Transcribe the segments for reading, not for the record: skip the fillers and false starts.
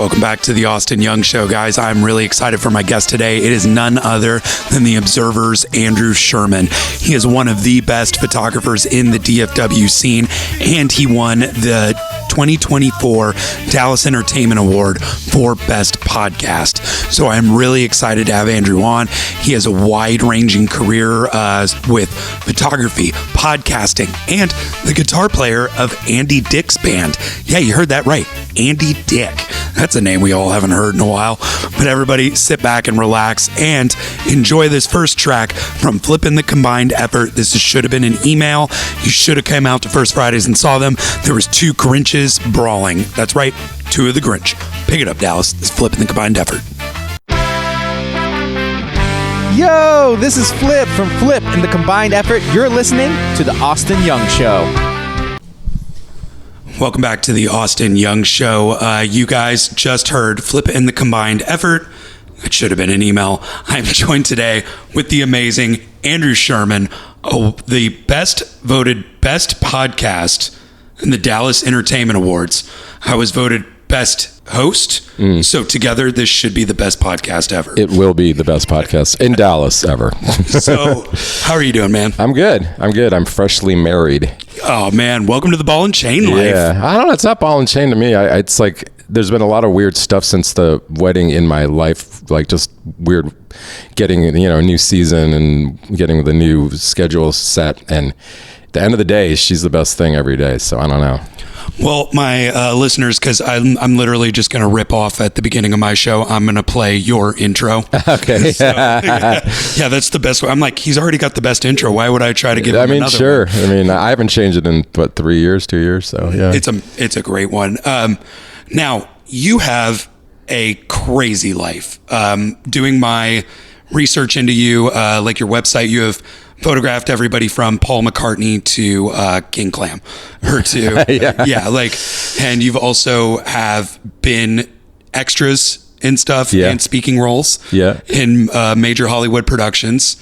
Welcome back to the Austin Young Show, guys. I'm really excited for my guest today. It is none other than the Observer's Andrew Sherman. He is one of the best photographers in the DFW scene, and he won the 2024 Dallas Entertainment Award for Best Podcast. So I'm really excited to have Andrew on. He has a wide-ranging career with photography, podcasting, and the guitar player of Andy Dick's band. Yeah, you heard that right. Andy Dick. That's a name we all haven't heard in a while. But everybody sit back and relax and enjoy this first track from Flippin' the Combined Effort. This should have been an email. You should have come out to First Fridays and saw them. There was two Grinches brawling. That's right, two of the Grinch. Pick it up, Dallas. It's Flippin' the Combined Effort. Yo, this is Flip from Flip and the Combined Effort. You're listening to the Austin Young Show. Welcome back to the Austin Young Show. You guys just heard Flip and the Combined Effort. It should have been an email. I'm joined today with the amazing Andrew Sherman, the voted best podcast in the Dallas Entertainment Awards. I was voted best host. So together, this should be the best podcast ever. It will be the best podcast in Dallas ever. So how are you doing, man? I'm good. I'm freshly married. Oh, man. Welcome to the ball and chain life. Yeah. I don't know. It's not ball and chain to me. It's like there's been a lot of weird stuff since the wedding in my life, like just weird getting, a new season and getting the new schedule set. And at the end of the day, she's the best thing every day. So I don't know. Well, my listeners, because I'm literally just going to rip off at the beginning of my show. I'm going to play your intro. Okay. So, yeah, that's the best way. I'm like, he's already got the best intro. Why would I try to give him another sure. one? I haven't changed it in, 2 years? So, yeah. It's a great one. Now, you have a crazy life. Doing my research into you, like your website, you have photographed everybody from Paul McCartney to King Clam, or to and you've also have been extras and stuff and speaking roles in major Hollywood productions.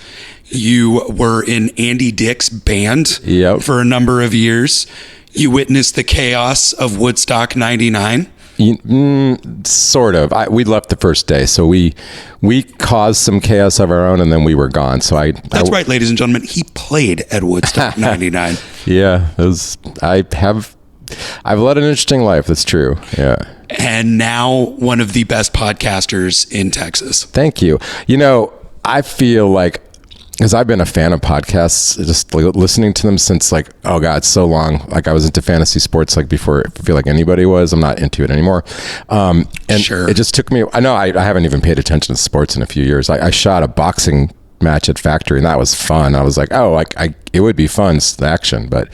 You were in Andy Dick's band for a number of years. You witnessed the chaos of Woodstock '99. Sort of. We left the first day, so we caused some chaos of our own, and then we were gone. So that's right, ladies and gentlemen. He played at Woodstock '99. Yeah, I've led an interesting life. That's true. Yeah, and now one of the best podcasters in Texas. Thank you. I feel like, because I've been a fan of podcasts, just listening to them since so long. Like I was into fantasy sports before I feel like anybody was. I'm not into it anymore. And it just took me, I know I haven't even paid attention to sports in a few years. I shot a boxing match at Factory and that was fun. I was like, it would be fun, the action. But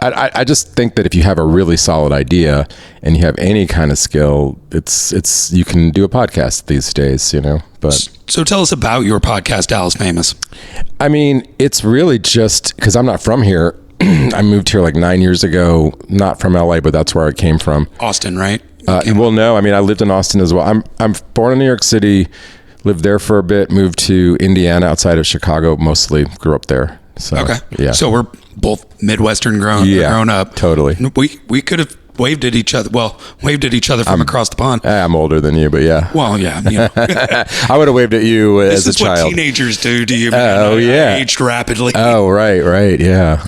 I just think that if you have a really solid idea and you have any kind of skill, it's you can do a podcast these days, But so tell us about your podcast, Dallas Famous. It's really just because I'm not from here. I moved here 9 years ago, not from LA, but that's where I came from. Austin, right? No, I lived in Austin as well. I'm born in New York City, lived there for a bit, moved to Indiana outside of Chicago, mostly grew up there. So, okay. Yeah. So we're both Midwestern grown up. Totally. We could have waved at each other. Well, waved at each other from across the pond. I'm older than you, but yeah. Well, yeah. I would have waved at you as a child. This is what teenagers do to you. I aged rapidly. Oh, right. Yeah.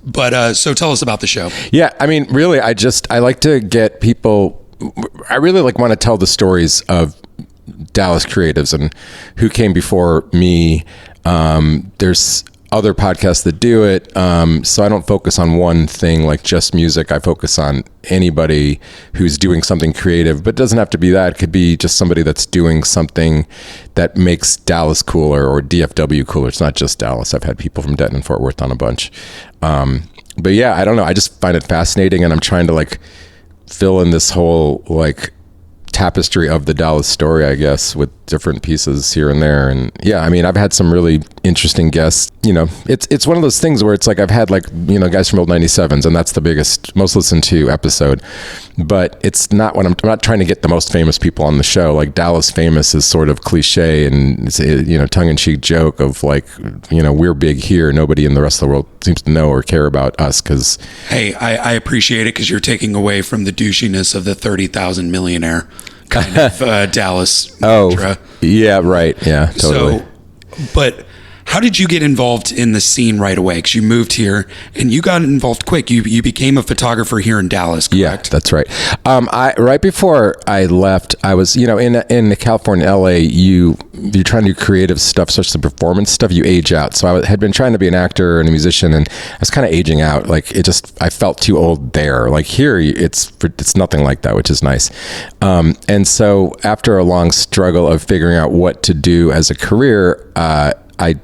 But so tell us about the show. Yeah. Really, I like to get people, I really want to tell the stories of Dallas creatives and who came before me. There's other podcasts that do it. So I don't focus on one thing like just music. I focus on anybody who's doing something creative, but it doesn't have to be that. It could be just somebody that's doing something that makes Dallas cooler or DFW cooler. It's not just Dallas. I've had people from Denton and Fort Worth on a bunch. But yeah, I don't know. I just find it fascinating and I'm trying to fill in this whole tapestry of the Dallas story, I guess, with different pieces here and there. And yeah, I mean, I've had some really interesting guests. You know, it's one of those things where it's like I've had like, you know, guys from old 97s, and that's the biggest, most listened to episode. But it's not what I'm not trying to get the most famous people on the show. Like Dallas famous is sort of cliche and it's a, you know, tongue-in-cheek joke of like, you know, we're big here. Nobody in the rest of the world seems to know or care about us because. Hey, I appreciate it because you're taking away from the douchiness of the 30,000 millionaire kind of Dallas mantra. Yeah, right. Yeah, totally. So, but how did you get involved in the scene right away? Because you moved here and you got involved quick. You became a photographer here in Dallas, correct? Yeah, that's right. Right before I left, I was, you know, in California, LA, you're trying to do creative stuff, such as the performance stuff, you age out. So I had been trying to be an actor and a musician, and I was kind of aging out. Like I felt too old there. Like here, it's nothing like that, which is nice. And so after a long struggle of figuring out what to do as a career, I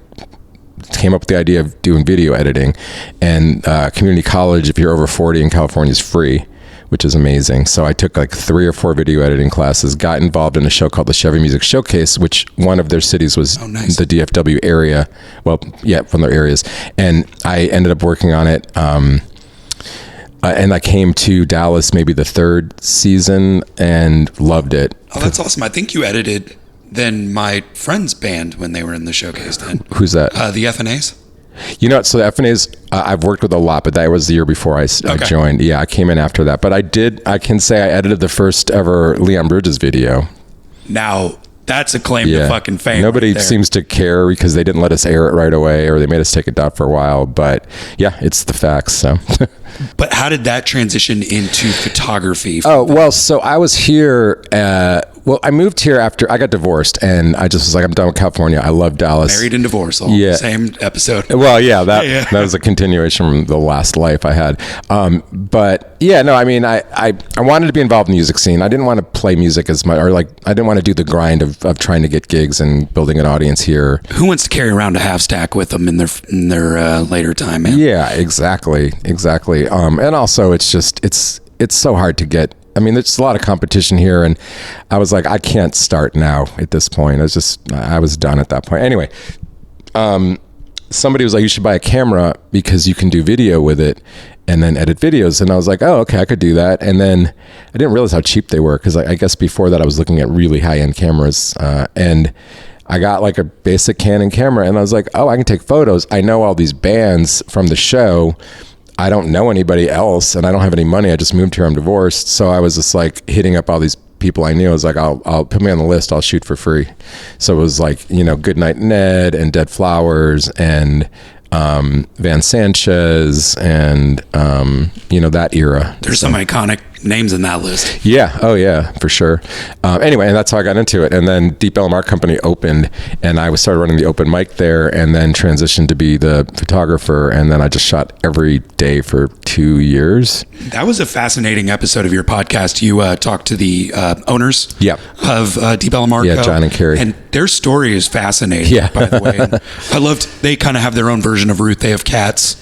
came up with the idea of doing video editing, and community college, if you're over 40 in California, is free, which is amazing. So I took like 3 or 4 video editing classes, got involved in a show called the Chevy Music Showcase, which one of their cities was the DFW area. Well, yeah, from their areas. And I ended up working on it. And I came to Dallas maybe the 3rd season and loved it. Oh, that's awesome. I think you edited then my friend's band when they were in the showcase then. Who's that? The FNAs. You know, so the FNAs, I've worked with a lot, but that was the year before I joined. Yeah, I came in after that. But I can say I edited the first ever Leon Bridges video. Now, that's a claim to fucking fame. Nobody seems to care because they didn't let us air it right away, or they made us take it down for a while. But yeah, it's the facts. So. But how did that transition into photography? Oh, well, so I was here. I moved here after I got divorced, and I just was like, I'm done with California. I love Dallas. Married and divorced, same episode. Well, yeah, that was a continuation from the last life I had. But yeah, no, I mean, I wanted to be involved in the music scene. I didn't want to play music as much, or like, I didn't want to do the grind of trying to get gigs and building an audience here. Who wants to carry around a half stack with them in their later time, man? Yeah, exactly. And also, it's so hard to get. I mean, there's a lot of competition here, and I was like, I can't start now at this point. I was done at that point. Anyway, somebody was like, you should buy a camera because you can do video with it and then edit videos. And I was like, oh, okay, I could do that. And then I didn't realize how cheap they were because I guess before that I was looking at really high-end cameras, and I got like a basic Canon camera, and I was like, oh, I can take photos. I know all these bands from the show. I don't know anybody else, and I don't have any money. I just moved here. I'm divorced. So I was just like hitting up all these people I knew. I was like, I'll put me on the list. I'll shoot for free. So it was like, you know, Goodnight Ned and Dead Flowers and Van Sanchez and, you know, that era. There's some iconic names in that list. Yeah. Oh yeah, for sure. Anyway, and that's how I got into it. And then Deep LMR Company opened, and I started running the open mic there, and then transitioned to be the photographer. And then I just shot every day for 2 years. That was a fascinating episode of your podcast. You talked to the owners of Deep LMR. Yeah, John and Carrie. And their story is fascinating, by the way. And I loved, they kind of have their own version of Ruth. They have cats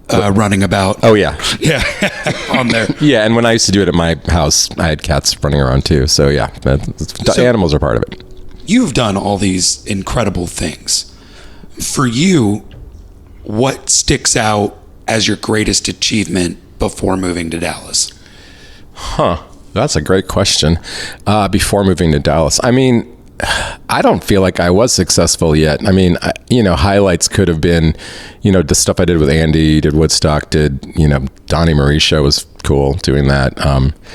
running about. Oh, yeah. Yeah, on there. Yeah, and when I used to do it at my house, I had cats running around too. So yeah, animals are part of it. You've done all these incredible things. For you, what sticks out as your greatest achievement before moving to Dallas? That's a great question. Before moving to Dallas, I mean, I don't feel like I was successful yet. I mean, you know, highlights could have been, you know, the stuff I did with Andy, did Woodstock, did, you know, Donnie Marie show was cool doing that.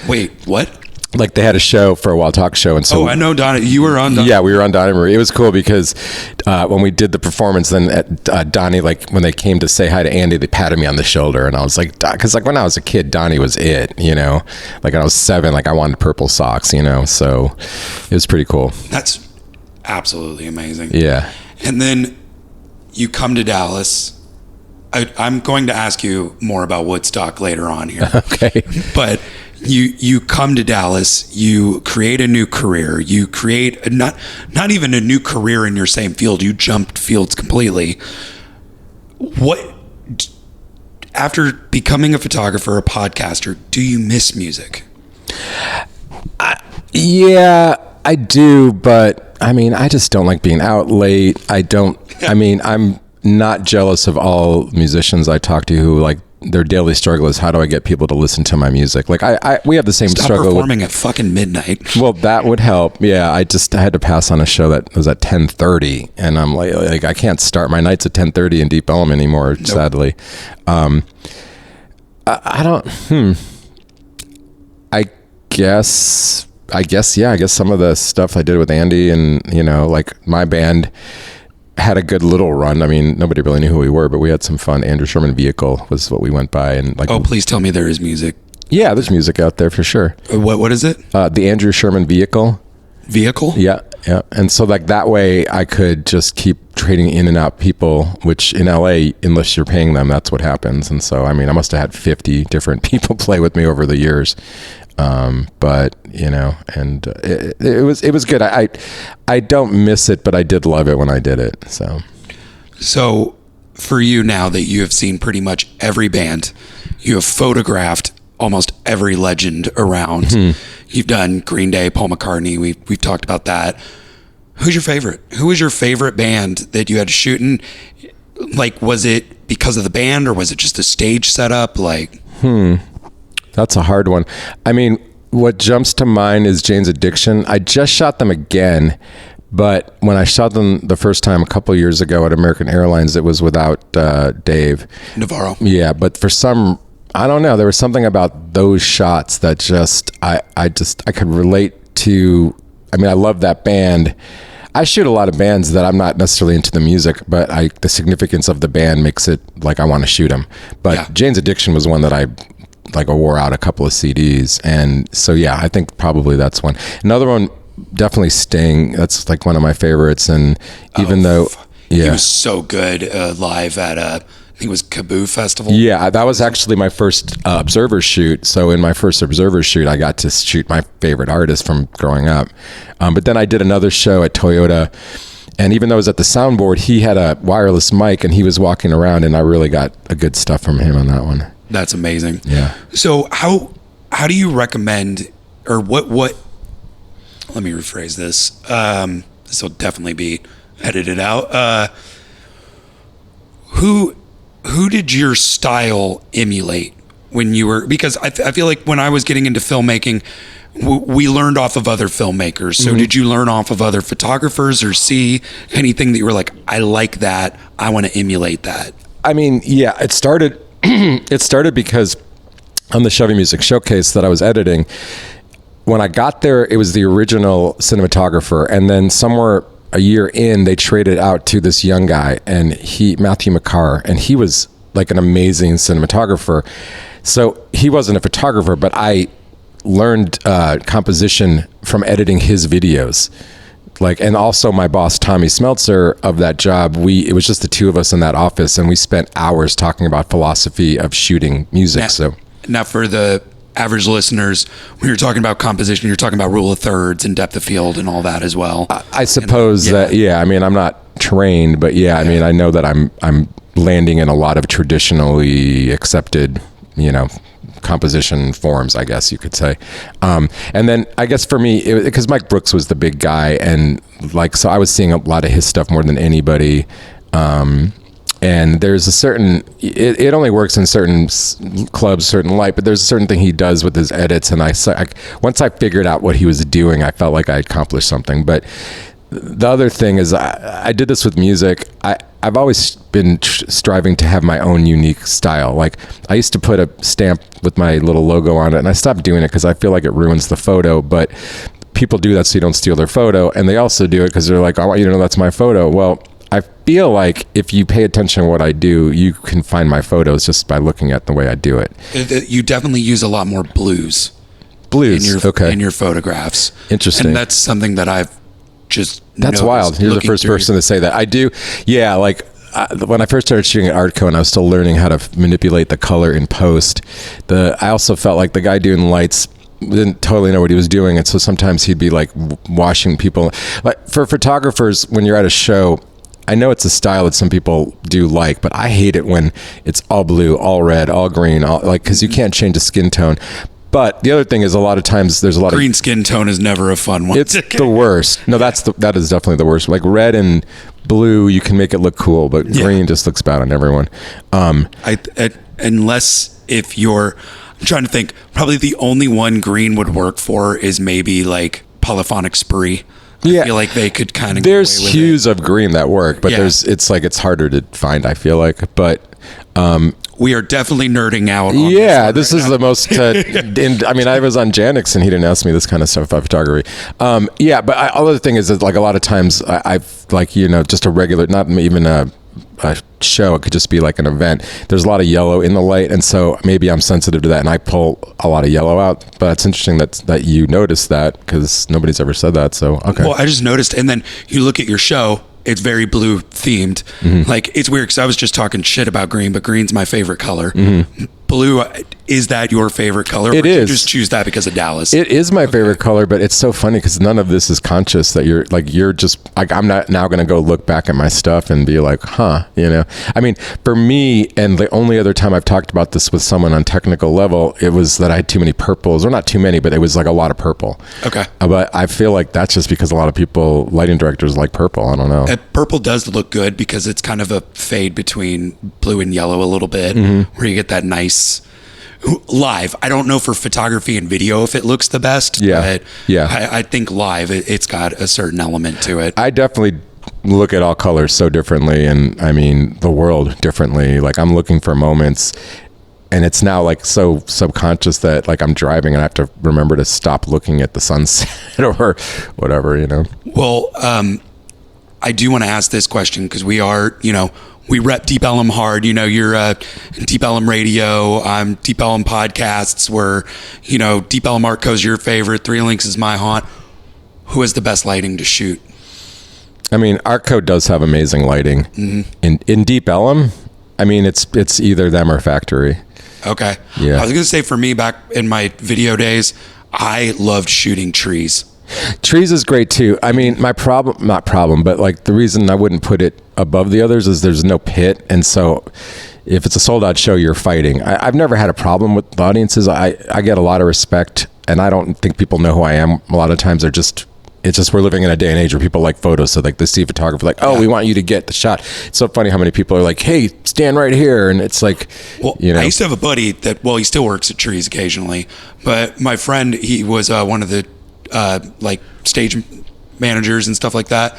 Wait, what? Like they had a show for a while, talk show. And so, I know Donnie, you were on Donnie. Yeah, we were on Donnie Marie. It was cool because when we did the performance, then Donnie, like when they came to say hi to Andy, they patted me on the shoulder. And I was like, because like when I was a kid, Donnie was it, you know, like when I was 7, like I wanted purple socks, you know, so it was pretty cool. That's absolutely amazing. Yeah. And then you come to Dallas. I'm going to ask you more about Woodstock later on here. Okay. But you come to Dallas, you create a new career, you create not even a new career in your same field, you jumped fields completely. What, after becoming a photographer, a podcaster, do you miss music? Yeah, I do, but I mean, I just don't like being out late. I'm not jealous of all musicians I talk to who like their daily struggle is how do I get people to listen to my music? Like we have the same Stop struggle. Performing at fucking midnight. Well, that would help. Yeah, I had to pass on a show that was at 10:30, and I'm like I can't start my nights at 10:30 in Deep Ellum anymore. Nope. Sadly, I don't. I guess some of the stuff I did with Andy and, like my band had a good little run. I mean, nobody really knew who we were, but we had some fun. Andrew Sherman Vehicle was what we went by. And like, oh, please tell me there is music. Yeah, there's music out there for sure. What is it? The Andrew Sherman Vehicle. Vehicle? Yeah. And so like that way I could just keep trading in and out people, which in LA, unless you're paying them, that's what happens. And so, I mean, I must have had 50 different people play with me over the years. But and it was good. I don't miss it, but I did love it when I did it. So for you, now that you have seen pretty much every band, you have photographed almost every legend around. Mm-hmm. You've done Green Day, Paul McCartney. We've talked about that. Who's your favorite? Who was your favorite band that you had to shoot in? Like, was it because of the band or was it just a stage setup? Like, That's a hard one. I mean, what jumps to mind is Jane's Addiction. I just shot them again, but when I shot them the first time a couple of years ago at American Airlines, it was without Dave Navarro. Yeah, but for I don't know, there was something about those shots that I could relate to. I mean, I love that band. I shoot a lot of bands that I'm not necessarily into the music, but the significance of the band makes it like I want to shoot them. But yeah. Jane's Addiction was one that I wore out a couple of CDs. And so, yeah, I think probably that's one. Another one, definitely Sting. That's like one of my favorites. And even though, yeah. He was so good live at, I think it was Kaboo Festival. Yeah, that was actually my first Observer shoot. So in my first Observer shoot, I got to shoot my favorite artist from growing up. But then I did another show at Toyota. And even though I was at the soundboard, he had a wireless mic and he was walking around, and I really got a good stuff from him on that one. That's amazing. Yeah. So how do you recommend, or what let me rephrase this. This will definitely be edited out. Who did your style emulate when you were, because I feel like when I was getting into filmmaking, we learned off of other filmmakers. So did you learn off of other photographers or see anything that you were like, I like that, I want to emulate that? I mean, yeah, it started because on the Chevy Music Showcase that I was editing, when I got there, it was the original cinematographer. And then somewhere a year in, they traded out to this young guy, and Matthew McCarr, and he was like an amazing cinematographer. So he wasn't a photographer, but I learned composition from editing his videos. And also my boss, Tommy Smeltzer, of that job, it was just the two of us in that office, and we spent hours talking about philosophy of shooting music. Now for the average listeners, when you're talking about composition, you're talking about rule of thirds and depth of field and all that as well. I suppose that, yeah, I mean, I'm not trained, but yeah, I mean, I know that I'm landing in a lot of traditionally accepted, composition forms, I guess you could say. And then I guess for me, because Mike Brooks was the big guy, and so I was seeing a lot of his stuff more than anybody. And there's a certain, it only works in certain clubs, certain light, but there's a certain thing he does with his edits. And once I figured out what he was doing, I felt like I accomplished something. But the other thing is I did this with music. I've always been striving to have my own unique style. Like, I used to put a stamp with my little logo on it, and I stopped doing it because I feel like it ruins the photo. But people do that so you don't steal their photo. And they also do it because they're like, I want you to know that's my photo. Well, I feel like if you pay attention to what I do, you can find my photos just by looking at the way I do it. You definitely use a lot more blues in your photographs. Interesting. And that's something that I've just That's wild. You're the first person to say that. I do. Yeah, when I first started shooting at Artco and I was still learning how to manipulate the color in post, I also felt like the guy doing lights didn't totally know what he was doing, and so sometimes he'd be like washing people. Like, for photographers, when you're at a show, I know it's a style that some people do like, but I hate it when it's all blue, all red, all green, because you can't change the skin tone. But the other thing is a lot of times there's a lot green skin tone is never a fun one. It's the worst. No, that is definitely the worst. Like red and blue, you can make it look cool, but green just looks bad on everyone. Unless if you're, I'm trying to think, probably the only one green would work for is maybe like Polyphonic Spree. I feel like they could kind of. There's hues of green that work, but it's harder to find. I feel like, but we are definitely nerding out. This is the most. I was on Janix and he didn't ask me this kind of stuff about photography. But other thing is that like a lot of times I've like just a regular, not even a show, it could just be like an event, there's a lot of yellow in the light, and so maybe I'm sensitive to that and I pull a lot of yellow out. But it's interesting that you noticed that, because nobody's ever said that. So okay. Well, I just noticed, and then you look at your show, it's very blue themed. Like, it's weird because I was just talking shit about green, but green's my favorite color. Blue, is that your favorite color? It is. You just choose that because of Dallas? It is my favorite color, but it's so funny because none of this is conscious. That you're just like, I'm not now going to go look back at my stuff and be like, I mean, for me, and the only other time I've talked about this with someone on technical level, it was that I had too many purples, or not too many, but it was like a lot of purple. Okay. But I feel like that's just because a lot of people, lighting directors, like purple. I don't know. Purple does look good because it's kind of a fade between blue and yellow a little bit, where you get that nice live. I don't know for photography and video if it looks the best, but I think live it's got a certain element to it. I definitely look at all colors so differently, and I mean the world differently. Like, I'm looking for moments, and it's now like so subconscious that like I'm driving and I have to remember to stop looking at the sunset or whatever. Well, I do want to ask this question because we are, we rep Deep Ellum hard. You're Deep Ellum Radio. I'm Deep Ellum Podcasts. Where, Deep Ellum Art Co's your favorite. Three Links is my haunt. Who has the best lighting to shoot? I mean, Artco does have amazing lighting. In Deep Ellum, I mean, it's either them or Factory. Okay. Yeah. I was going to say, for me, back in my video days, I loved shooting trees. Trees is great too. I mean, but like the reason I wouldn't put it above the others is there's no pit. And so if it's a sold out show, you're fighting. I've never had a problem with the audiences. I get a lot of respect, and I don't think people know who I am. A lot of times it's just we're living in a day and age where people like photos. So like they see a photographer like, we want you to get the shot. It's so funny how many people are like, hey, stand right here. And it's like, I used to have a buddy that, he still works at trees occasionally, but my friend, he was one of the like stage managers and stuff like that,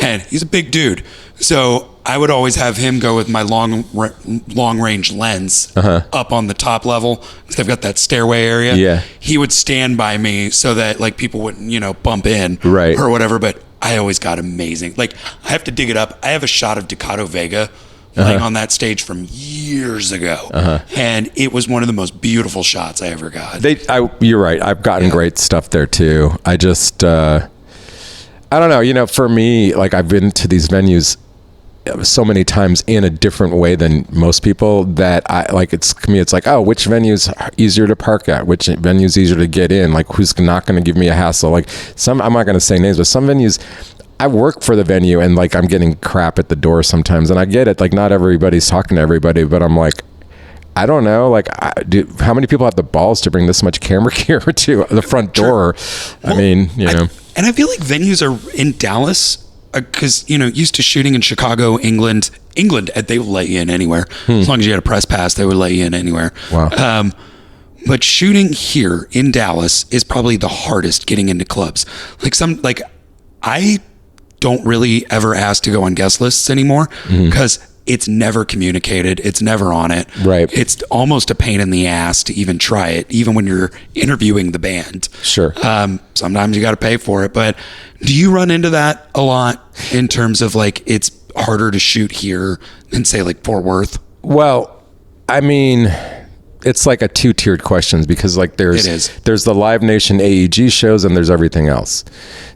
and he's a big dude, so I would always have him go with my long range lens up on the top level because they've got that stairway area. He would stand by me so that like people wouldn't bump in or whatever, but I always got amazing, like, I have to dig it up. I have a shot of Ducato Vega playing on that stage from years ago, and it was one of the most beautiful shots I ever got. You're right. I've gotten great stuff there too. I just, I don't know. For me, like, I've been to these venues so many times in a different way than most people that I like. It's like, which venue's easier to park at? Which venue's easier to get in? Like, who's not going to give me a hassle? Like, I'm not going to say names, but some venues, I work for the venue and like I'm getting crap at the door sometimes, and I get it. Like, not everybody's talking to everybody, but I'm like, I don't know. Like, how many people have the balls to bring this much camera gear to the front door? I mean, and I feel like venues are in Dallas because used to shooting in Chicago, England, they would let you in anywhere as long as you had a press pass. They would let you in anywhere. Wow. But shooting here in Dallas is probably the hardest getting into clubs. Like I don't really ever ask to go on guest lists anymore because it's never communicated. It's never on it. Right. It's almost a pain in the ass to even try it, even when you're interviewing the band. Sure. Sometimes you got to pay for it. But do you run into that a lot in terms of like it's harder to shoot here than say like Fort Worth? Well, I mean, it's like a two-tiered questions because like there's the Live Nation AEG shows and there's everything else.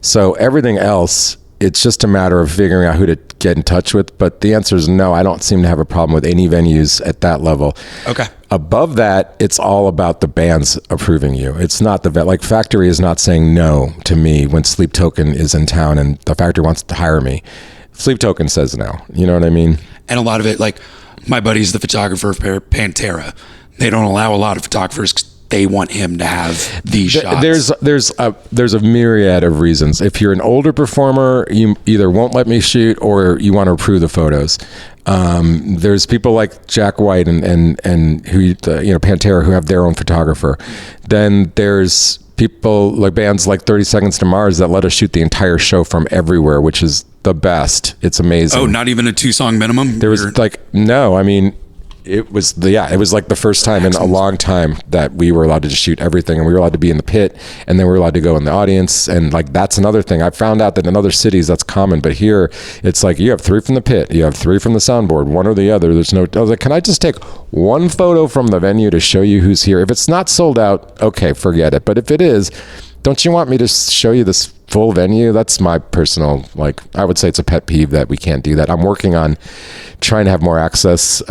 So everything else, it's just a matter of figuring out who to get in touch with. But the answer is no. I don't seem to have a problem with any venues at that level. Okay. Above that, it's all about the bands approving you. It's not like Factory is not saying no to me when Sleep Token is in town and the Factory wants to hire me. Sleep Token says no. You know what I mean? And a lot of it, like my buddy's the photographer for Pantera. They don't allow a lot of photographers they want him to have these shots? There's a myriad of reasons. If you're an older performer, you either won't let me shoot or you want to approve the photos. There's people like Jack White and who Pantera who have their own photographer. Then there's people like bands like 30 Seconds to Mars that let us shoot the entire show from everywhere, which is the best. It's amazing. Oh, not even a 2-song minimum? There was no, I mean, it was like the first time in a long time that we were allowed to just shoot everything, and we were allowed to be in the pit, and then we were allowed to go in the audience. And like, that's another thing. I found out that in other cities that's common, but here it's like you have 3 from the pit, you have 3 from the soundboard, one or the other. There's no, I was like, can I just take one photo from the venue to show you who's here? If it's not sold out, okay, forget it. But if it is, don't you want me to show you this full venue? That's my personal, like, I would say it's a pet peeve that we can't do that. I'm working on trying to have more access.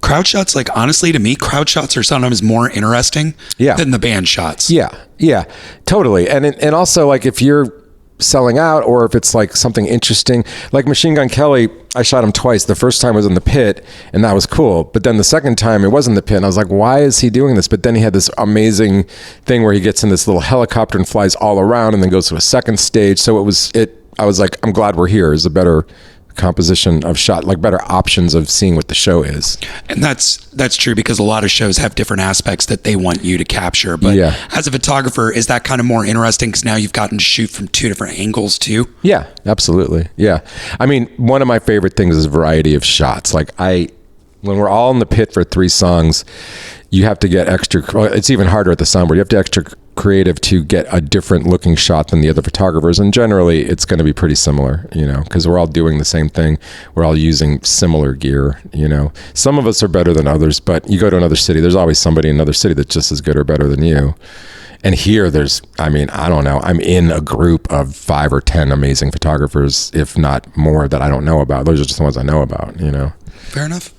Crowd shots, like, honestly, to me, crowd shots are sometimes more interesting than the band shots. Yeah, totally. And also, like, if you're selling out or if it's like something interesting, like Machine Gun Kelly, I shot him twice. The first time was in the pit and that was cool, but then the second time it wasn't the pit and I was like, why is he doing this? But then he had this amazing thing where he gets in this little helicopter and flies all around and then goes to a second stage. So I was like, I'm glad we're here. Is a better composition of shot, like better options of seeing what the show is. And that's true, because a lot of shows have different aspects that they want you to capture. But as a photographer, is that kind of more interesting because now you've gotten to shoot from 2 different angles too? Yeah, absolutely. Yeah. I mean, one of my favorite things is variety of shots. Like when we're all in the pit for 3 songs, you have to get extra, it's even harder at the soundboard. You have to extra creative to get a different looking shot than the other photographers, and generally it's going to be pretty similar, because we're all doing the same thing. We're all using similar gear. Some of us are better than others, but you go to another city, there's always somebody in another city that's just as good or better than you. And here I don't know, I'm in a group of 5 or 10 amazing photographers, if not more, that I don't know about. Those are just the ones I know about. Fair enough.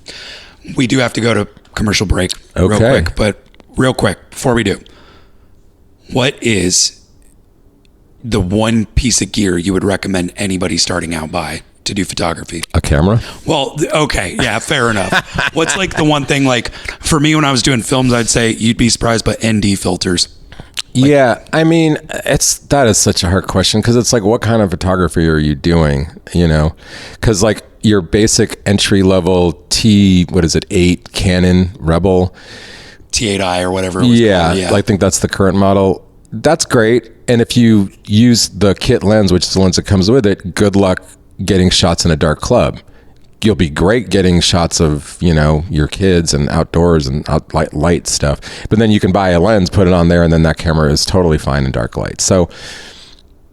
We do have to go to commercial break real quick, but real quick before we do, what is the one piece of gear you would recommend anybody starting out by to do photography? A camera? Well, okay. Yeah, fair enough. What's like the one thing, like for me, when I was doing films, I'd say you'd be surprised, but ND filters. Yeah. I mean, that is such a hard question, because it's like, what kind of photography are you doing? Because like your basic entry level 8 Canon Rebel, T8i or whatever it was called. I think that's the current model. That's great. And if you use the kit lens, which is the lens that comes with it, good luck getting shots in a dark club. You'll be great getting shots of, your kids and outdoors and light stuff. But then you can buy a lens, put it on there, and then that camera is totally fine in dark light. So,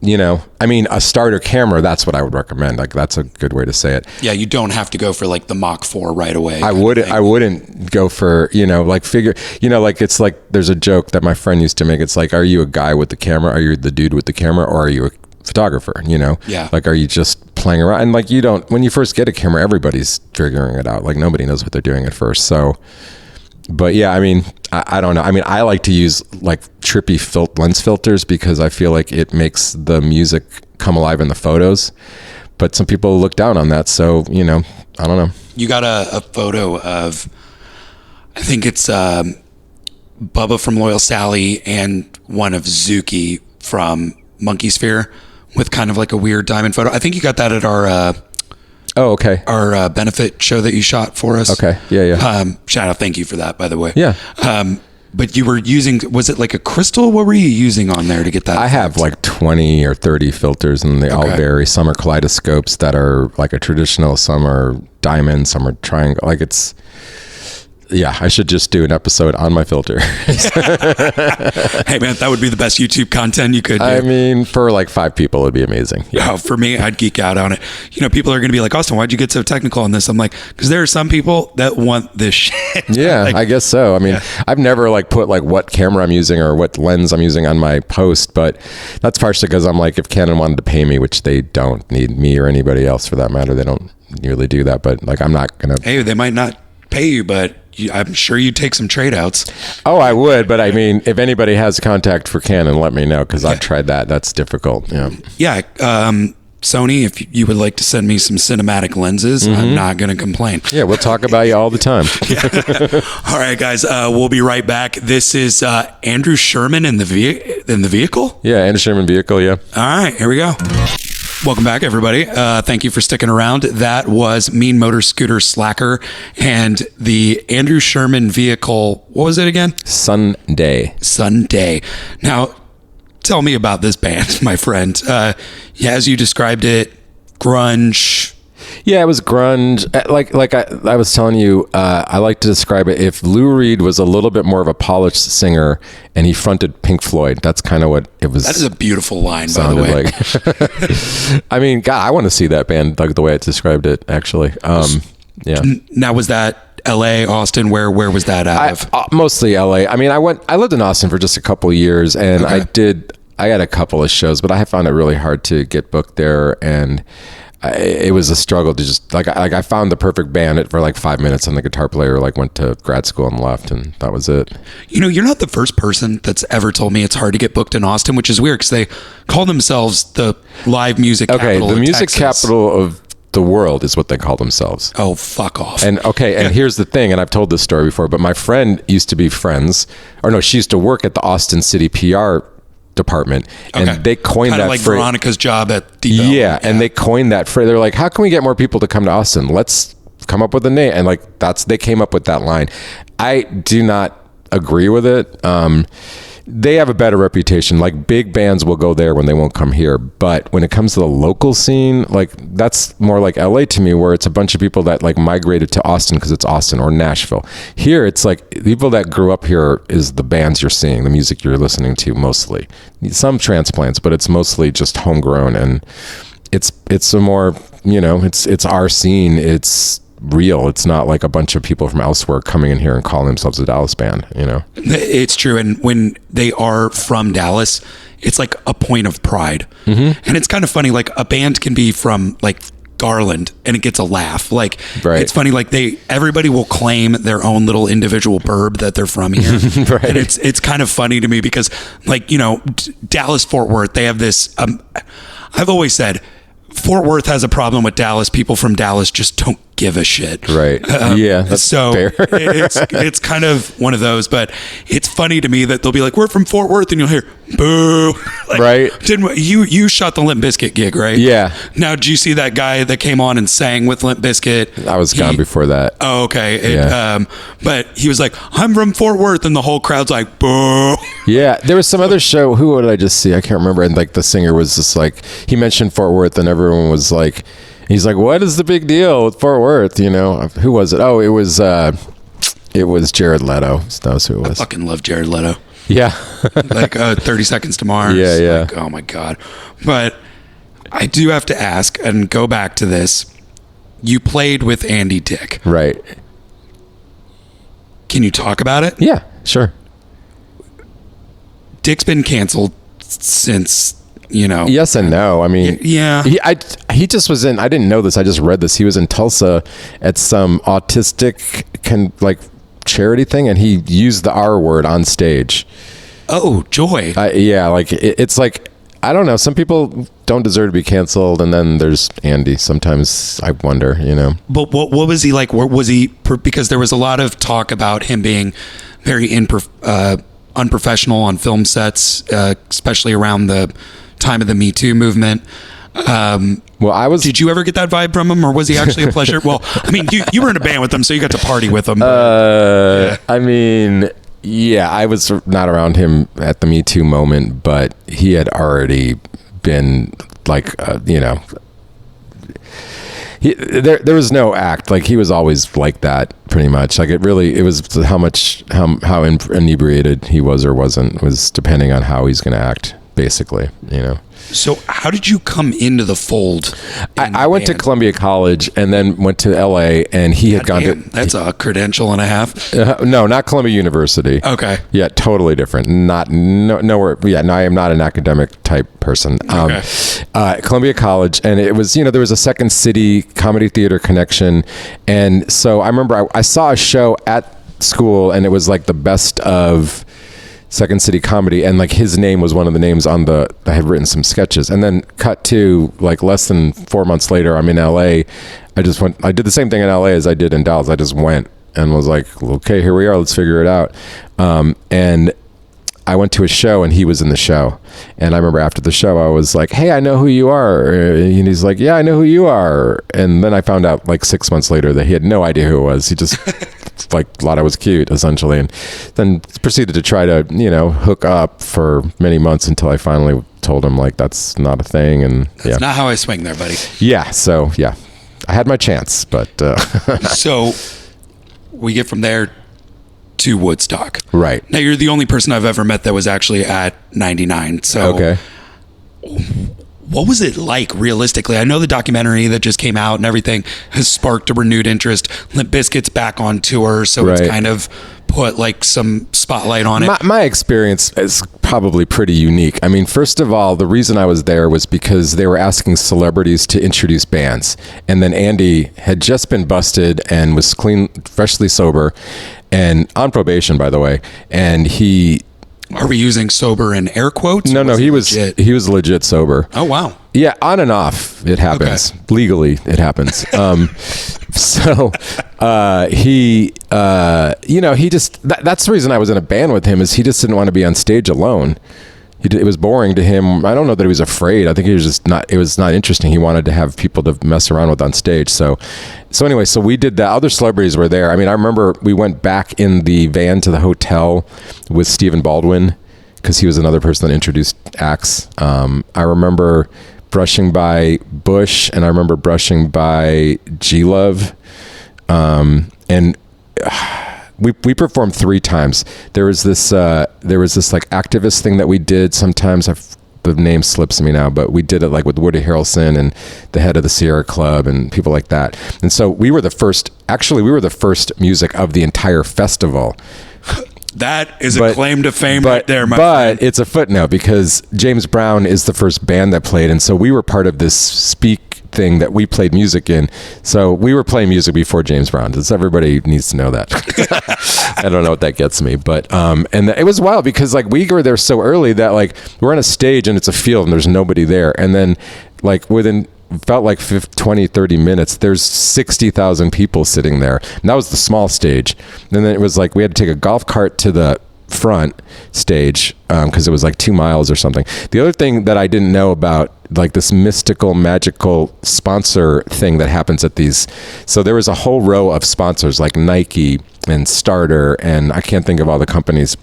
a starter camera, that's what I would recommend. Like, that's a good way to say it. Yeah, you don't have to go for like the Mach 4 right away. I wouldn't go for, it's like, there's a joke that my friend used to make. It's like, are you a guy with the camera? Are you the dude with the camera? Or are you a photographer? Yeah. Like, are you just playing around? And like, when you first get a camera, everybody's figuring it out. Like, nobody knows what they're doing at first. So, but yeah, I don't know. I like to use like trippy lens filters because I feel like it makes the music come alive in the photos. But some people look down on that. So, I don't know. You got a photo of, I think it's Bubba from Loyal Sally and one of Zuki from Monkey Sphere with kind of like a weird diamond photo. I think you got that at our our benefit show that you shot for us. Okay. Yeah. Shout out, thank you for that, by the way. Yeah. But you were using, was it like a crystal? What were you using on there to get that? I have like 20 or 30 filters, and they all vary. Some are kaleidoscopes that are like a traditional, some are diamond, some are triangle. Like I should just do an episode on my filter. Hey man, that would be the best YouTube content you could do. For like 5 people, it'd be amazing. Yeah. For me, I'd geek out on it. People are going to be like, Austin, why'd you get so technical on this? I'm like, because there are some people that want this shit. Yeah, I guess so. I've never like put like what camera I'm using or what lens I'm using on my post, but that's partially because I'm like, if Canon wanted to pay me, which they don't need me or anybody else for that matter, they don't nearly do that. But like, I'm not going to. Hey, they might not pay you, but I'm sure you'd take some trade outs. Oh, I would. But if anybody has contact for Canon, let me know, because I've tried that. That's difficult. Yeah. Yeah. Sony, if you would like to send me some cinematic lenses, I'm not going to complain. Yeah, we'll talk about you all the time. All right, guys, we'll be right back. This is Andrew Sherman in the vehicle. Yeah, Andrew Sherman vehicle. Yeah. All right, here we go. Welcome back, everybody. Thank you for sticking around. That was Mean Motor Scooter Slacker and the Andrew Sherman vehicle. What was it again? Sunday. Now, tell me about this band, my friend. As you described it, grunge. Yeah, it was grunge. Like I was telling you, I like to describe it. If Lou Reed was a little bit more of a polished singer and he fronted Pink Floyd, that's kind of what it was. That is a beautiful line, by the way. Like. I mean, God, I want to see that band, like the way I described it, actually. Yeah. Now, was that LA, Austin? Where was that out of? Mostly LA. I mean, I lived in Austin for just a couple of years, and I had a couple of shows, but I found it really hard to get booked there, and it was a struggle to just I found the perfect band for like 5 minutes, and the guitar player went to grad school and left, and that was it. You're not the first person that's ever told me it's hard to get booked in Austin, which is weird because they call themselves the live music capital. The music Texas. Capital of the world is what they call themselves. Oh, fuck off. And here's the thing, and I've told this story before, but my friend used to be friends, she used to work at the Austin City PR department, and they coined kind that of like phrase. Veronica's job at Depot. Yeah, and they coined that phrase. They're like, how can we get more people to come to Austin? Let's come up with a name. And they came up with that line. I do not agree with it. They have a better reputation. Like, big bands will go there when they won't come here. But when it comes to the local scene, that's more like LA to me, where it's a bunch of people that migrated to Austin because it's Austin, or Nashville. Here, it's like people that grew up here is the bands you're seeing, the music you're listening to mostly. Some transplants, but it's mostly just homegrown, and it's a more, it's our scene. It's real. It's not like a bunch of people from elsewhere coming in here and calling themselves a Dallas band, It's true. And when they are from Dallas, it's like a point of pride. And it's kind of funny, a band can be from Garland and it gets a laugh. It's funny, everybody will claim their own little individual burb that they're from here. Right. And it's kind of funny to me because Dallas, Fort Worth, they have this, I've always said Fort Worth has a problem with Dallas. People from Dallas just don't give a shit. Right. Yeah. That's so fair. it's kind of one of those, but it's funny to me that they'll be like, we're from Fort Worth, and you'll hear boo. Right. You shot the Limp Bizkit gig, right? Yeah. Now, did you see that guy that came on and sang with Limp Bizkit? I was gone before that. Oh, okay. But he was like, I'm from Fort Worth, and the whole crowd's like, boo. Yeah. There was some other show. Who did I just see? I can't remember. And the singer was just he mentioned Fort Worth, and everyone was like, he's like, what is the big deal with Fort Worth? Who was it? Oh, it was Jared Leto. That was who it was. I fucking love Jared Leto. Yeah. 30 Seconds to Mars. Yeah. Oh my God. But I do have to ask and go back to this. You played with Andy Dick. Right. Can you talk about it? Yeah, sure. Dick's been canceled since, Yes and no. I mean, yeah. He just was in. I didn't know this. I just read this. He was in Tulsa at some autistic charity thing, and he used the R word on stage. Oh, joy. Yeah, it's I don't know. Some people don't deserve to be canceled, and then there's Andy. Sometimes I wonder, But what was he like? What was he? Because there was a lot of talk about him being very unprofessional on film sets, especially around the time of the Me Too movement. Did you ever get that vibe from him, or was he actually a pleasure? Well, I mean, you were in a band with him, so you got to party with him. I mean, yeah, I was not around him at the Me Too moment, but he had already been there was no act. He was always like that, pretty much. It was how inebriated he was or wasn't was depending on how he's going to act, basically, So how did you come into the fold? I went to Columbia College and then went to LA, and he had gone to... That's a credential and a half. No, not Columbia University. Okay. Yeah, totally different. Nowhere. Yeah, no, I am not an academic type person. Okay. Columbia College, and it was, there was a Second City Comedy Theater connection. And so I remember I saw a show at school, and it was the best of Second City Comedy, and like his name was one of the names on the. I had written some sketches, and then cut to like less than 4 months later, I'm in LA. I just went. I did the same thing in LA as I did in Dallas. I just went and was like, okay, here we are. Let's figure it out. And I went to a show, and he was in the show. And I remember after the show, I was like, hey, I know who you are. And he's like, yeah, I know who you are. And then I found out like 6 months later that he had no idea who it was. He just like thought I was cute, essentially. And then proceeded to try to, hook up for many months until I finally told him like, that's not a thing. And that's not how I swing there, buddy. Yeah. So yeah, I had my chance, but. So we get from there to Woodstock. Right. Now, you're the only person I've ever met that was actually at 99. So okay. What was it like realistically? I know the documentary that just came out and everything has sparked a renewed interest. Limp Bizkit's back on tour, so It's kind of put like some spotlight on it. My experience is probably pretty unique. I mean, first of all, the reason I was there was because they were asking celebrities to introduce bands. And then Andy had just been busted and was clean, freshly sober, and on probation, by the way. And he... Are we using sober in air quotes? No, he was legit sober. Oh, wow. Yeah, on and off, it happens. Okay. Legally, it happens. He just, that's the reason I was in a band with him, is he just didn't want to be on stage alone. It was boring to him. I don't know that he was afraid. I think he was just not, it was not interesting. He wanted to have people to mess around with on stage. So anyway, so we did that. Other celebrities were there. I mean, I remember we went back in the van to the hotel with Stephen Baldwin, because he was another person that introduced acts. I remember brushing by Bush, and I remember brushing by G-Love. We performed 3 times. There was this like activist thing that we did. Sometimes the name slips me now, but we did it like with Woody Harrelson and the head of the Sierra Club and people like that. And so we were the first music of the entire festival. That is a claim to fame right there, my friend. But it's a footnote, because James Brown is the first band that played, and so we were part of this speak thing that we played music in. So we were playing music before James Brown. Everybody needs to know that. I don't know what that gets me, but it was wild, because like we were there so early that like we're on a stage and it's a field and there's nobody there, and then like felt like 20, 30 minutes, there's 60,000 people sitting there. And that was the small stage. And then it was like we had to take a golf cart to the front stage because it was like 2 miles or something. The other thing that I didn't know about, like this mystical, magical sponsor thing that happens at these. So there was a whole row of sponsors like Nike and Starter, and I can't think of all the companies.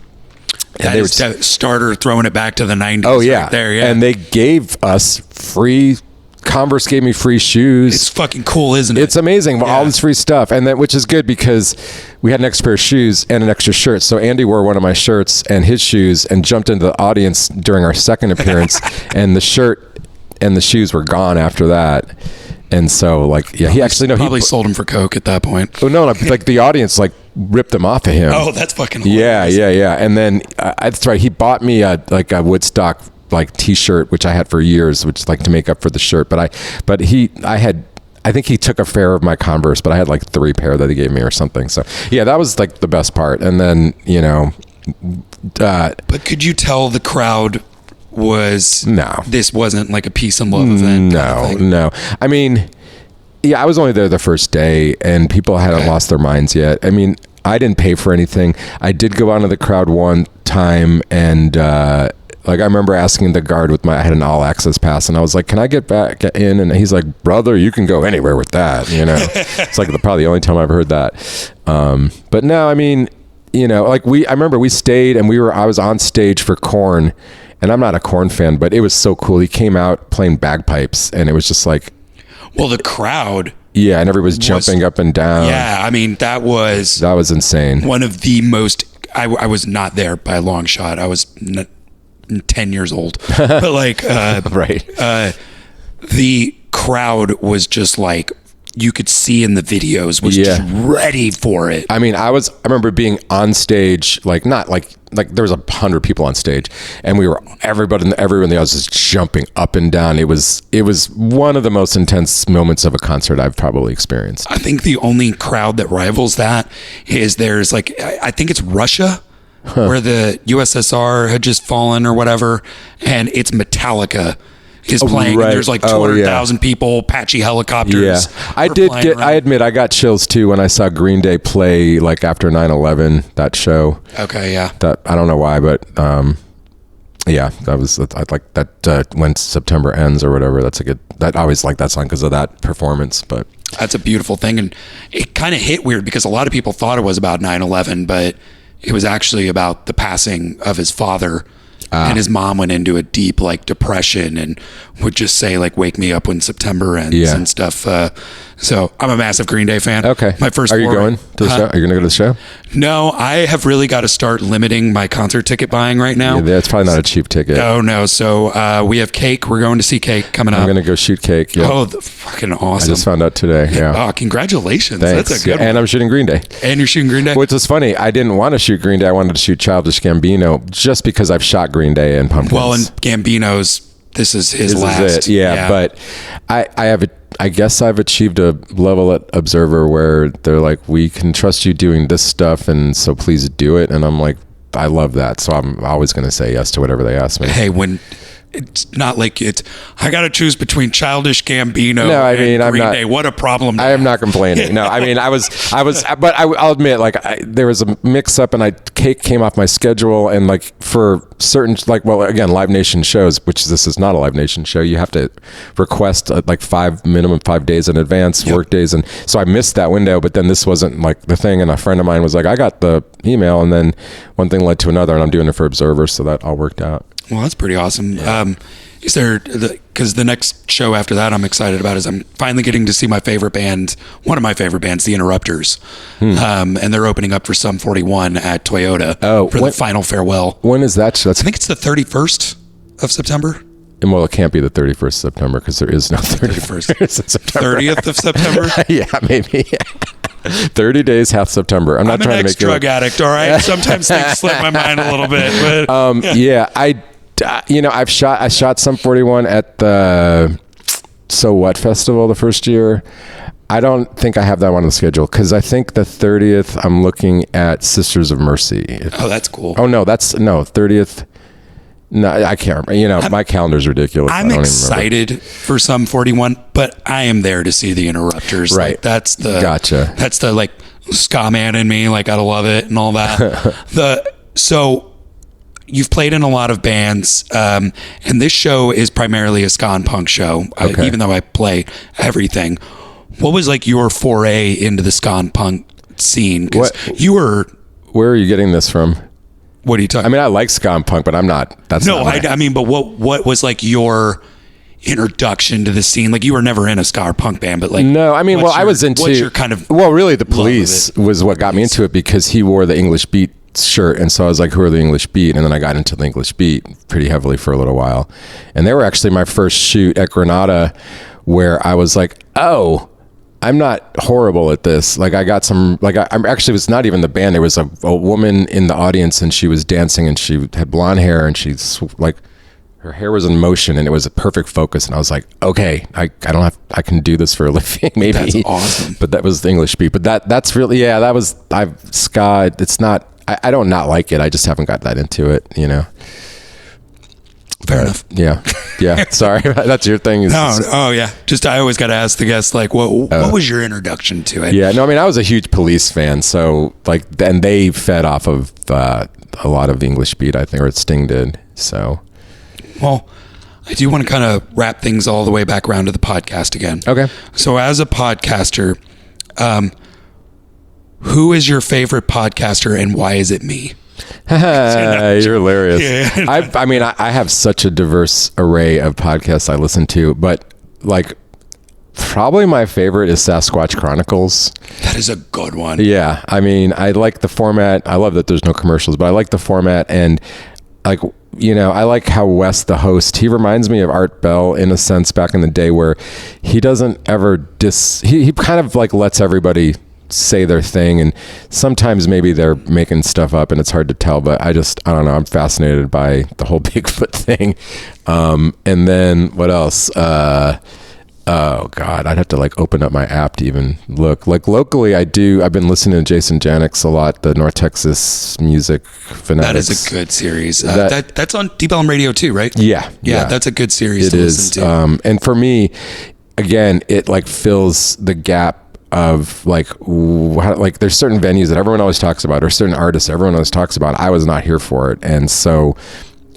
That is Starter throwing it back to the 90s. Oh, yeah. Right there, yeah. And they gave us free... Converse gave me free shoes. It's fucking cool, isn't it? It's amazing. Yeah. All this free stuff. And which is good, because we had an extra pair of shoes and an extra shirt. So Andy wore one of my shirts and his shoes and jumped into the audience during our second appearance. And the shirt and the shoes were gone after that. And so like, yeah, he probably sold them for Coke at that point. Oh no, like the audience like ripped them off of him. Oh, that's fucking hilarious. Yeah. And then that's right. He bought me a Woodstock like t-shirt, which I had for years, which like to make up for the shirt. I think he took a pair of my Converse, but I had like 3 pair that he gave me or something. So yeah, that was like the best part. And then, but could you tell the crowd this wasn't like a peace and love event? No. I mean, yeah, I was only there the first day and people hadn't lost their minds yet. I mean, I didn't pay for anything. I did go out into the crowd one time, and like I remember asking the guard I had an all access pass, and I was like, can I get in? And he's like, brother, you can go anywhere with that. It's like probably the only time I've heard that. But no, I mean, like I remember we stayed and I was on stage for Korn, and I'm not a Korn fan, but it was so cool. He came out playing bagpipes, and it was just like, well, the crowd. Yeah. And everybody was jumping up and down. Yeah. I mean, that was insane. One of the most, I was not there by a long shot. I was 10 years old, but like, right. The crowd was just like, you could see in the videos was just ready for it. I mean, I remember being on stage, like not like there was 100 people on stage, and everybody in the audience was jumping up and down. It was one of the most intense moments of a concert I've probably experienced. I think the only crowd that rivals that is there's like, I think it's Russia. where the USSR had just fallen or whatever, and it's Metallica is playing. Right. And there's like 200,000 people, Apache helicopters. Yeah, I admit, I got chills too when I saw Green Day play like after 9/11. That show. Okay, yeah. That I don't know why, but yeah, I like that. When September ends or whatever. That's a good. That I always like that song because of that performance. But that's a beautiful thing, and it kind of hit weird because a lot of people thought it was about 9/11, but it was actually about the passing of his father. And his mom went into a deep like depression and would just say like, "Wake me up when September ends," and stuff. So I'm a massive Green Day fan. Okay. My first. Are you going to the show? Are you going to go to the show? No, I have really got to start limiting my concert ticket buying right now. Yeah, that's probably not a cheap ticket. Oh no. So we have Cake. We're going to see Cake coming up. I'm going to go shoot Cake. Yep. Oh, fucking awesome! I just found out today. Yeah. Oh, congratulations! Thanks. That's a good one. And I'm shooting Green Day. And you're shooting Green Day. Which is funny. I didn't want to shoot Green Day. I wanted to shoot Childish Gambino just because I've shot Green Day and Pumpkins. Well, and Gambino's. This is his last. Is it. Yeah, but I guess I've achieved a level at Observer where they're like, we can trust you doing this stuff, and so please do it. And I'm like, I love that, so I'm always going to say yes to whatever they ask me. Hey, when it's not like I got to choose between Childish Gambino and Green Day. What a problem! I am not complaining. No, I mean, I was, but I'll admit, like, there was a mix-up, and Cake came off my schedule, and like for certain, like, well, again, Live Nation shows, which this is not a Live Nation show. You have to request like minimum 5 days in advance, work days, and so I missed that window. But then this wasn't like the thing, and a friend of mine was like, I got the email, and then one thing led to another, and I'm doing it for Observer, so that all worked out. Well, that's pretty awesome. Yeah. Is there, because the next show after that I'm excited about is I'm finally getting to see my favorite band, one of my favorite bands, The Interrupters. And they're opening up for Sum 41 at Toyota for the final farewell. When is that show? I think it's the 31st of September. And well, it can't be the 31st of September because there is no 31st of September. 30th of September? Yeah, maybe. 30 days, half September. I'm not trying to make drug addict, all right? Sometimes things slip my mind a little bit. But I shot Sum 41 at the So What Festival the first year. I don't think I have that one on the schedule because I think the 30th I'm looking at Sisters of Mercy. Oh, that's cool. Oh no, 30th. No, I can't remember. My calendar's ridiculous. I'm excited for Sum 41, but I am there to see The Interrupters. Right. Like, that's the gotcha. That's the like ska man in me. Like, gotta love it and all that. So you've played in a lot of bands, and this show is primarily a ska and punk show. Okay. Even though I play everything, what was like your foray into the ska and punk scene? Because you were. Where are you getting this from? What are you talking? I mean, I like ska and punk, but I'm not. That's no. Not I mean, but what was like your introduction to the scene? Like, you were never in a ska or punk band, but like, no. I mean, I was into. What's your kind of? Well, really, the Police was what got me into it because he wore the English Beat shirt, and so I was like, who are the English Beat? And then I got into the English Beat pretty heavily for a little while, and they were actually my first shoot at Granada, where I was like, oh, I'm not horrible at this. Like, I got some, like, I'm actually, it was not even the band. There was a woman in the audience, and she was dancing, and she had blonde hair, and she's like, her hair was in motion, and it was a perfect focus. And I was like, okay, I can do this for a living, maybe. That's awesome. But that was the English Beat. But that's really, ska. It's not, I don't not like it. I just haven't got that into it, Fair enough. Yeah. Sorry, that's your thing. Just I always got to ask the guests, like, what was your introduction to it? Yeah, no, I mean, I was a huge Police fan, so like, and they fed off of a lot of English Beat, I think, or Sting did. So, well, I do want to kind of wrap things all the way back around to the podcast again. Okay. So, as a podcaster, who is your favorite podcaster, and why is it me? You're hilarious. Yeah. I have such a diverse array of podcasts I listen to, but like probably my favorite is Sasquatch Chronicles. That is a good one. Yeah. I mean, I like the format. I love that there's no commercials, but I like the format, and like, I like how Wes, the host, he reminds me of Art Bell in a sense back in the day, where he doesn't ever he kind of like lets everybody say their thing, and sometimes maybe they're making stuff up and it's hard to tell, but I don't know, I'm fascinated by the whole Bigfoot thing. And then what else? Oh God, I'd have to like open up my app to even look. Like locally, I've been listening to Jason Janix a lot, the North Texas music fanatics. That is a good series. That's on Deep Elm Radio too, right? Yeah. That's a good series to listen to. And for me, again, it like fills the gap of like there's certain venues that everyone always talks about, or certain artists everyone always talks about. I was not here for it, and so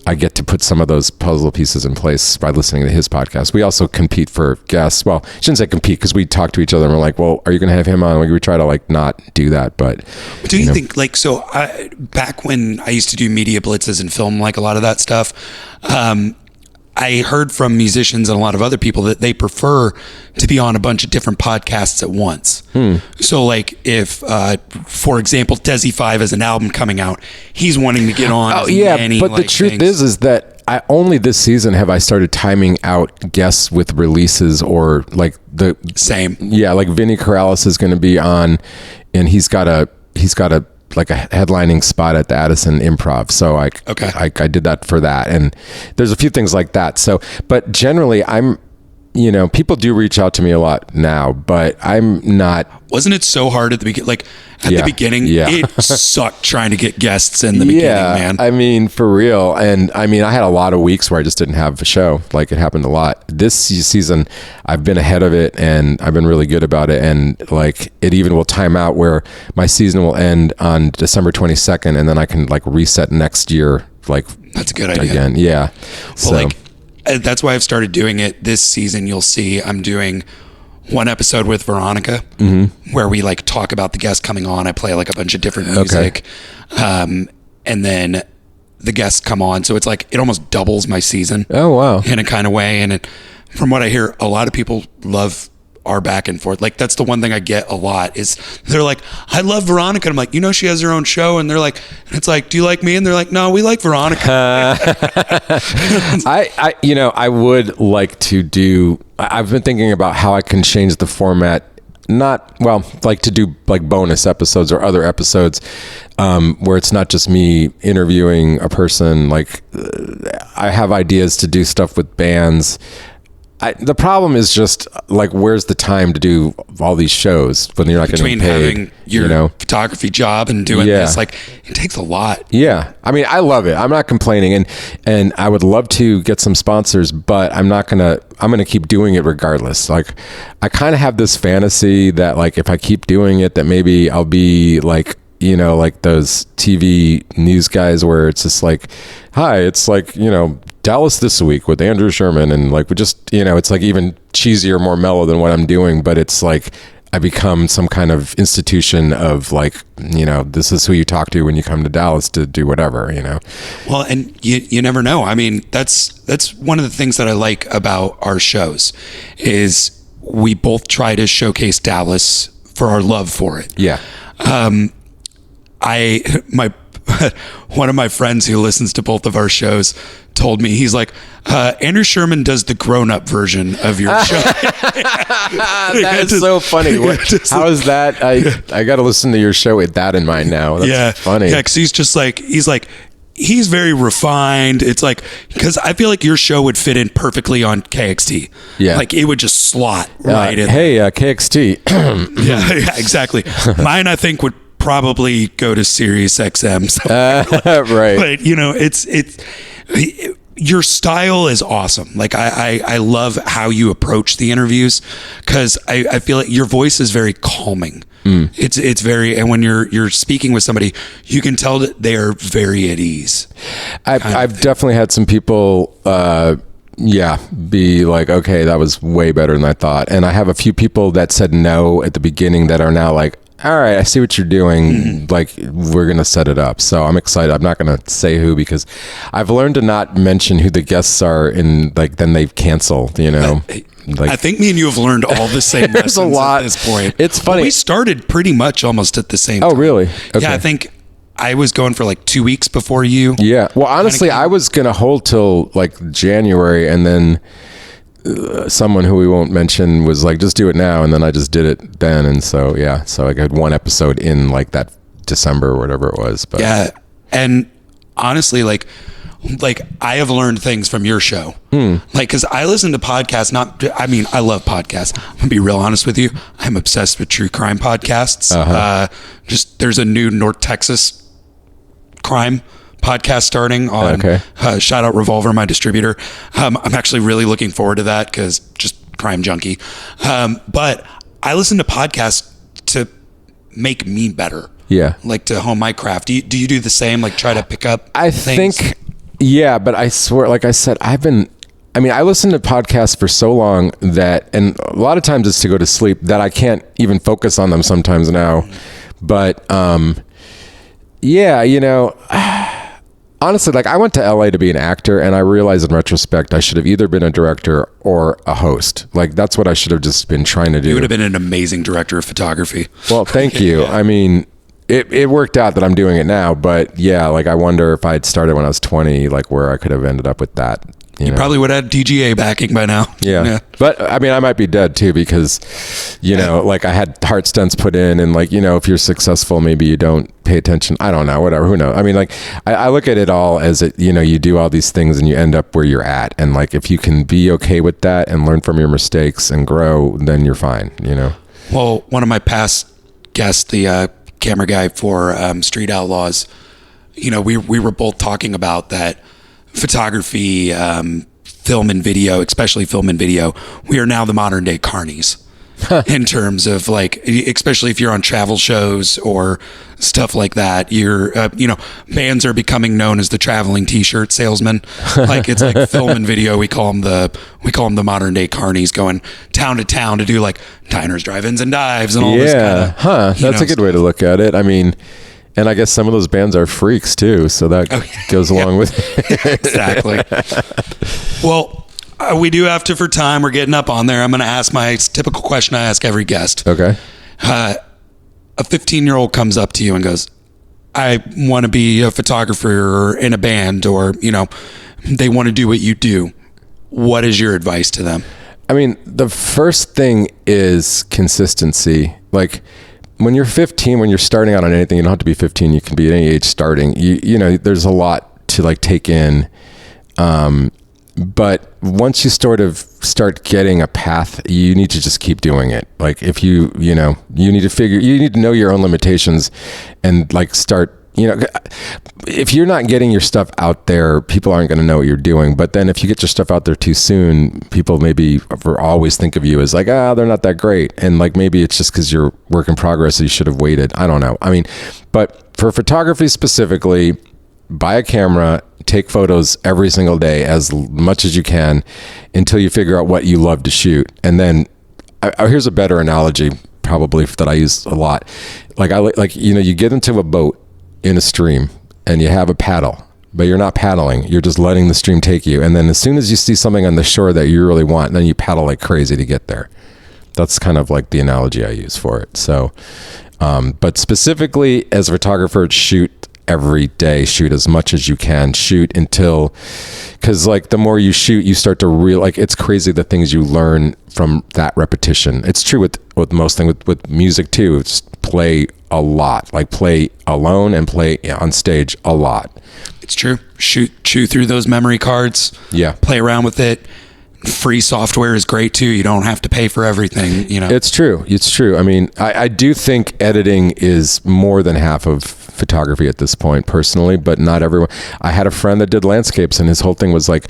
I get to put some of those puzzle pieces in place by listening to his podcast. We also compete for guests. Well, I shouldn't say compete, because we talk to each other and we're like, well, are you going to have him on? We try to like not do that. But do you think like, so back when I used to do media blitzes and film like a lot of that stuff, I heard from musicians and a lot of other people that they prefer to be on a bunch of different podcasts at once. So like if, for example, Desi 5 has an album coming out, he's wanting to get on. But the truth is that I only this season have I started timing out guests with releases, or like the same. Yeah. Like Vinny Corrales is going to be on, and he's got a like a headlining spot at the Addison Improv. So I did that for that. And there's a few things like that. So, but generally people do reach out to me a lot now, but I'm not. Wasn't it so hard at the beginning? Like the beginning, it sucked trying to get guests in the beginning, man. I mean, for real. And I mean, I had a lot of weeks where I just didn't have a show. Like it happened a lot. This season, I've been ahead of it, and I've been really good about it. And like it even will time out where my season will end on December 22nd, and then I can like reset next year. Like that's a good idea. Again, yeah. Well, that's why I've started doing it this season. You'll see I'm doing one episode with Veronica, where we like talk about the guest coming on. I play like a bunch of different music, and then the guests come on. So it's like it almost doubles my season. Oh wow! In a kind of way. And from what I hear, a lot of people love our back and forth. Like that's the one thing I get a lot is they're like, I love Veronica. And I'm like, she has her own show. And they're like, and it's like, do you like me? And they're like, no, we like Veronica. I would like to do, I've been thinking about how I can change the format, like to do like bonus episodes or other episodes where it's not just me interviewing a person. Like I have ideas to do stuff with bands. The problem is just like, where's the time to do all these shows when you're not getting paid? Between having your photography job and doing this, like it takes a lot. Yeah. I mean, I love it. I'm not complaining. And I would love to get some sponsors, but I'm going to keep doing it regardless. Like I kind of have this fantasy that like, if I keep doing it, that maybe I'll be like, like those TV news guys where it's just like, hi, it's like, Dallas This Week with Andrew Sherman, and like we just it's like even cheesier, more mellow than what I'm doing, but it's like I become some kind of institution of like this is who you talk to when you come to Dallas to do whatever. Well, and you never know. I mean, that's one of the things that I like about our shows is we both try to showcase Dallas for our love for it. Yeah. One of my friends who listens to both of our shows told me, he's like, Andrew Sherman does the grown-up version of your show. That is so funny. How is that? I got to listen to your show with that in mind now. That's funny. Yeah, because he's very refined. It's like, because I feel like your show would fit in perfectly on KXT. Yeah. Like it would just slot right in. Hey, KXT. yeah, exactly. Mine, I think, would probably go to Sirius XM. So right. But it's your style is awesome. Like I love how you approach the interviews, because I feel like your voice is very calming. It's very, and when you're speaking with somebody, you can tell that they are very at ease. I've definitely had some people be like, okay, that was way better than I thought. And I have a few people that said no at the beginning that are now like, all right, I see what you're doing. Like, we're going to set it up. So I'm excited. I'm not going to say who, because I've learned to not mention who the guests are, and like, then they cancel, I think me and you have learned all the same there's lessons a lot. At this point. It's funny. But we started pretty much almost at the same time. Oh, really? Okay. Yeah, I think I was going for like 2 weeks before you. Yeah. Well, honestly, I was going to hold till like January, and then someone who we won't mention was like, just do it now. And then I just did it then. And so, so I had one episode in like that December or whatever it was. But yeah. And honestly, like like I have learned things from your show. Like, cause I listen to podcasts, I love podcasts. I'm gonna be real honest with you. I'm obsessed with true crime podcasts. There's a new North Texas crime podcast starting on, shout out Revolver, my distributor. I'm actually really looking forward to that cause just crime junkie. But I listen to podcasts to make me better. Yeah. Like to hone my craft. Do you do the same? Like try to pick up things? Yeah, but I swear, like I said, I listen to podcasts for so long that, and a lot of times it's to go to sleep, that I can't even focus on them sometimes now. But, honestly, like I went to LA to be an actor, and I realized in retrospect I should have either been a director or a host. Like that's what I should have just been trying to do. You would have been an amazing director of photography. Well, thank you. Yeah. I mean, it worked out that I'm doing it now, but yeah, like I wonder if I had started when I was 20, like where I could have ended up with that. You know? Probably would have had DGA backing by now. Yeah. But I mean, I might be dead too because, like I had heart stents put in, and like, if you're successful, maybe you don't pay attention. I don't know, whatever, who knows? I mean, like I look at it all as you do all these things and you end up where you're at. And like, if you can be okay with that and learn from your mistakes and grow, then you're fine, Well, one of my past guests, the camera guy for Street Outlaws, we were both talking about that photography, film and video, especially film and video, we are now the modern day carnies in terms of like, especially if you're on travel shows or stuff like that, you're, bands are becoming known as the traveling t-shirt salesman. Like it's like film and video. We call them the modern day carnies, going town to town to do like diners, drive-ins and dives and all this kind of, that's a good way to look at it. I mean, and I guess some of those bands are freaks too, so that goes along with it. Exactly. Well, we do have to, for time, we're getting up on there. I'm going to ask my typical question I ask every guest. Okay. A 15-year-old comes up to you and goes, I want to be a photographer in a band, or, they want to do what you do. What is your advice to them? I mean, the first thing is consistency. Like, when you're 15, when you're starting out on anything, you don't have to be 15. You can be at any age starting. There's a lot to like take in. But once you sort of start getting a path, you need to just keep doing it. Like if you need to know your own limitations and like start, if you're not getting your stuff out there, people aren't going to know what you're doing. But then if you get your stuff out there too soon, people maybe always think of you as like, they're not that great. And like, maybe it's just because you're work in progress, so you should have waited. I don't know. I mean, but for photography specifically, buy a camera, take photos every single day as much as you can until you figure out what you love to shoot. And then here's a better analogy probably that I use a lot. You get into a boat in a stream and you have a paddle, but you're not paddling. You're just letting the stream take you. And then as soon as you see something on the shore that you really want, then you paddle like crazy to get there. That's kind of like the analogy I use for it. So, but specifically as a photographer, shoot every day, shoot as much as you can, shoot until, because like the more you shoot, you start to it's crazy the things you learn from that repetition. It's true with most things, with music too. It's play a lot, like play alone and play on stage a lot. It's true. Chew through those memory cards. Yeah. Play around with it. Free software is great too. You don't have to pay for everything, It's true. I mean, I do think editing is more than half of photography at this point personally, but not everyone. I had a friend that did landscapes and his whole thing was like,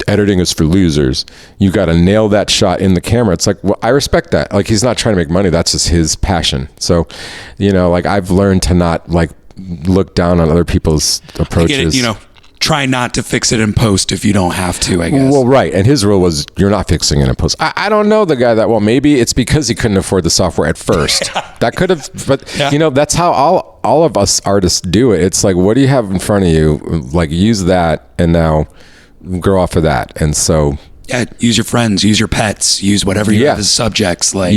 editing is for losers. You got to nail that shot in the camera. It's like, well, I respect that. Like he's not trying to make money. That's just his passion. So, like I've learned to not like look down on other people's approaches. I get it, try not to fix it in post if you don't have to, I guess. Well, right. And his rule was you're not fixing it in post. I don't know the guy that well. Maybe it's because he couldn't afford the software at first. That could have, but that's how all of us artists do it. It's like, what do you have in front of you? Like use that and now grow off of that. And so use your friends, use your pets, use whatever you have as subjects. Like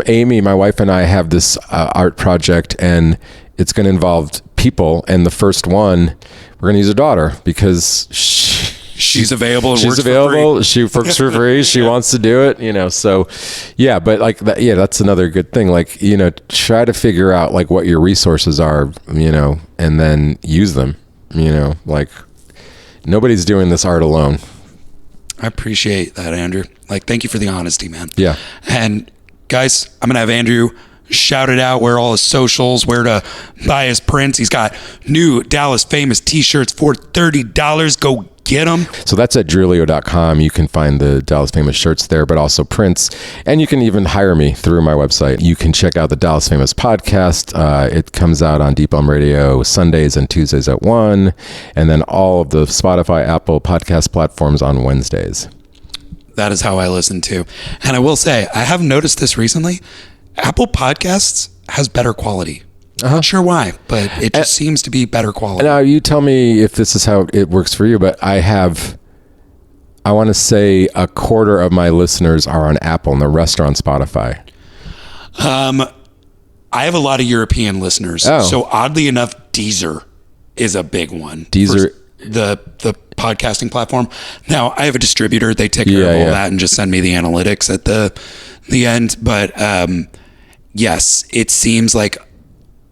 Amy, my wife and I have this art project, and it's going to involve people. And the first one, we're going to use a daughter because she's available. She's available. She works for free. She wants to do it. So but like that, that's another good thing. Like try to figure out like what your resources are. And then use them. Like. nobody's doing this art alone. I appreciate that, Andrew. Like, thank you for the honesty, man. Yeah. And guys, I'm going to have Andrew shout it out, where all his socials, where to buy his prints. He's got new Dallas Famous t-shirts for $30. Go get them. So that's at drewleo.com. You can find the Dallas Famous shirts there, but also prints. And you can even hire me through my website. You can check out the Dallas Famous podcast. It comes out on Deep Elm Radio Sundays and Tuesdays at 1. And then all of the Spotify, Apple podcast platforms on Wednesdays. That is how I listen to. And I will say, I have noticed this recently. Apple Podcasts has better quality. Not sure why, but it just seems to be better quality. Now, you tell me if this is how it works for you, but I want to say a quarter of my listeners are on Apple and the rest are on Spotify. I have a lot of European listeners. Oh. So oddly enough, Deezer is a big one. Deezer, the podcasting platform. Now, I have a distributor. They take care of all that and just send me the analytics at the end. But yes, it seems like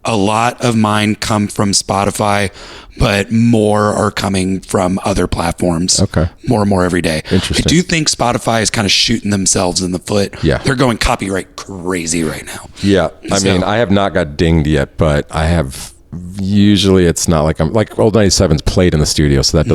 a lot of mine come from Spotify, but more are coming from other platforms. Okay. More and more every day. Interesting. I do think Spotify is kind of shooting themselves in the foot. Yeah. They're going copyright crazy right now. Yeah. I mean, I have not got dinged yet, but I have. Usually it's not like I'm like Old 97's played in the studio, so that doesn't